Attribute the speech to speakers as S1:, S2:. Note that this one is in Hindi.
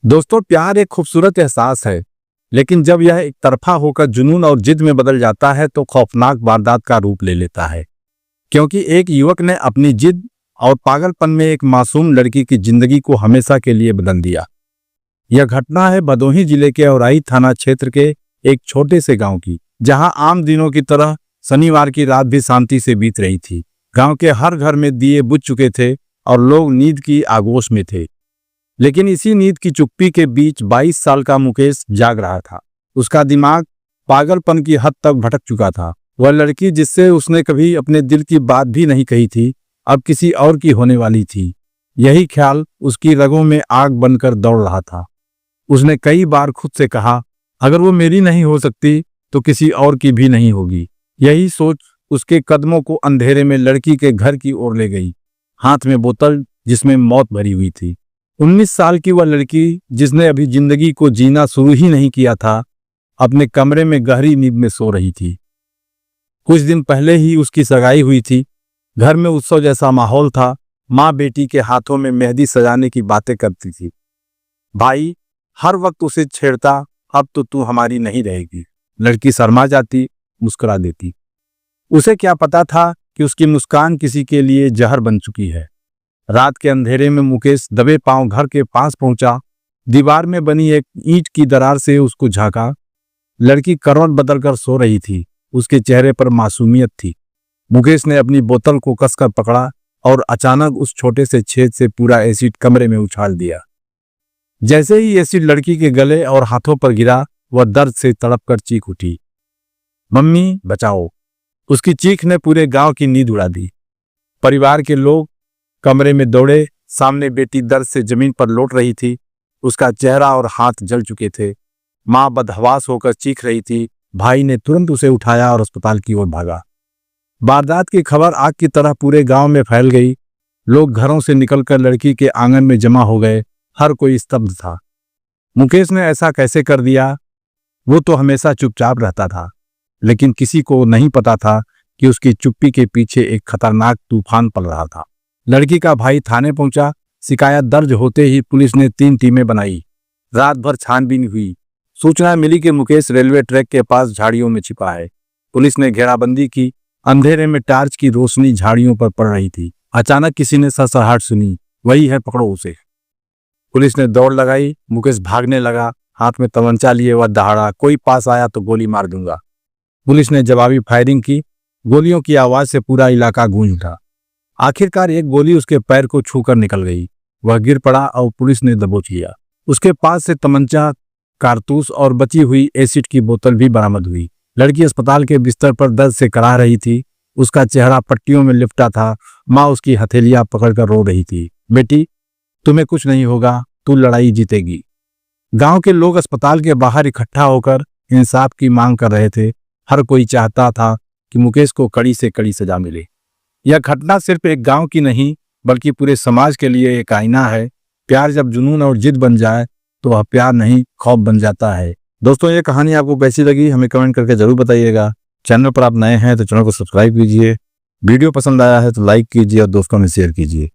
S1: दोस्तों, प्यार एक खूबसूरत एहसास है, लेकिन जब यह एक तरफा होकर जुनून और जिद में बदल जाता है तो खौफनाक वारदात का रूप ले लेता है। क्योंकि एक युवक ने अपनी जिद और पागलपन में एक मासूम लड़की की जिंदगी को हमेशा के लिए बदल दिया। यह घटना है भदोही जिले के औराई थाना क्षेत्र के एक छोटे से गांव की, जहां आम दिनों की तरह शनिवार की रात भी शांति से बीत रही थी। गांव के हर घर में दिए बुझ चुके थे और लोग नींद की आगोश में थे। लेकिन इसी नींद की चुप्पी के बीच 22 साल का मुकेश जाग रहा था। उसका दिमाग पागलपन की हद तक भटक चुका था। वह लड़की जिससे उसने कभी अपने दिल की बात भी नहीं कही थी, अब किसी और की होने वाली थी। यही ख्याल उसकी रगों में आग बनकर दौड़ रहा था। उसने कई बार खुद से कहा, अगर वो मेरी नहीं हो सकती तो किसी और की भी नहीं होगी। यही सोच उसके कदमों को अंधेरे में लड़की के घर की ओर ले गई, हाथ में बोतल जिसमें मौत भरी हुई थी। 19 साल की वह लड़की, जिसने अभी जिंदगी को जीना शुरू ही नहीं किया था, अपने कमरे में गहरी नींद में सो रही थी। कुछ दिन पहले ही उसकी सगाई हुई थी। घर में उत्सव जैसा माहौल था। माँ बेटी के हाथों में मेहंदी सजाने की बातें करती थी। भाई हर वक्त उसे छेड़ता, अब तो तू हमारी नहीं रहेगी। लड़की शर्मा जाती, मुस्कुरा देती। उसे क्या पता था कि उसकी मुस्कान किसी के लिए जहर बन चुकी है। रात के अंधेरे में मुकेश दबे पांव घर के पास पहुंचा। दीवार में बनी एक ईंट की दरार से उसको झांका। लड़की करवट बदलकर सो रही थी। उसके चेहरे पर मासूमियत थी। मुकेश ने अपनी बोतल को कसकर पकड़ा और अचानक उस छोटे से छेद से पूरा एसिड कमरे में उछाल दिया। जैसे ही एसिड लड़की के गले और हाथों पर गिरा, वह दर्द से तड़पकर चीख उठी, मम्मी बचाओ। उसकी चीख ने पूरे गांव की नींद उड़ा दी। परिवार के लोग कमरे में दौड़े। सामने बेटी दर्द से जमीन पर लौट रही थी। उसका चेहरा और हाथ जल चुके थे। मां बदहवास होकर चीख रही थी। भाई ने तुरंत उसे उठाया और अस्पताल की ओर भागा। वारदात की खबर आग की तरह पूरे गांव में फैल गई। लोग घरों से निकलकर लड़की के आंगन में जमा हो गए। हर कोई स्तब्ध था। मुकेश ने ऐसा कैसे कर दिया? वो तो हमेशा चुपचाप रहता था, लेकिन किसी को नहीं पता था कि उसकी चुप्पी के पीछे एक खतरनाक तूफान पल रहा था। लड़की का भाई थाने पहुंचा। शिकायत दर्ज होते ही पुलिस ने 3 टीमें बनाई। रात भर छानबीन हुई। सूचना मिली कि मुकेश रेलवे ट्रैक के पास झाड़ियों में छिपा है। पुलिस ने घेराबंदी की। अंधेरे में टार्च की रोशनी झाड़ियों पर पड़ रही थी। अचानक किसी ने सड़सड़ाहट सुनी, वही है, पकड़ो उसे। पुलिस ने दौड़ लगाई। मुकेश भागने लगा। हाथ में तमंचा लिए वह दहाड़ा, कोई पास आया तो गोली मार दूंगा। पुलिस ने जवाबी फायरिंग की। गोलियों की आवाज से पूरा इलाका गूंज उठा। आखिरकार एक गोली उसके पैर को छूकर निकल गई। वह गिर पड़ा और पुलिस ने दबोच लिया। उसके पास से तमंचा, कारतूस और बची हुई एसिड की बोतल भी बरामद हुई। लड़की अस्पताल के बिस्तर पर दर्द से कराह रही थी। उसका चेहरा पट्टियों में लिपटा था। माँ उसकी हथेलियां पकड़कर रो रही थी, बेटी तुम्हें कुछ नहीं होगा, तू लड़ाई जीतेगी। गांव के लोग अस्पताल के बाहर इकट्ठा होकर इंसाफ की मांग कर रहे थे। हर कोई चाहता था कि मुकेश को कड़ी से कड़ी सजा मिले। यह घटना सिर्फ एक गांव की नहीं, बल्कि पूरे समाज के लिए एक आईना है। प्यार जब जुनून और जिद बन जाए तो वह प्यार नहीं, खौफ बन जाता है। दोस्तों, ये कहानी आपको कैसी लगी हमें कमेंट करके जरूर बताइएगा। चैनल पर आप नए हैं तो चैनल को सब्सक्राइब कीजिए। वीडियो पसंद आया है तो लाइक कीजिए और दोस्तों में शेयर कीजिए।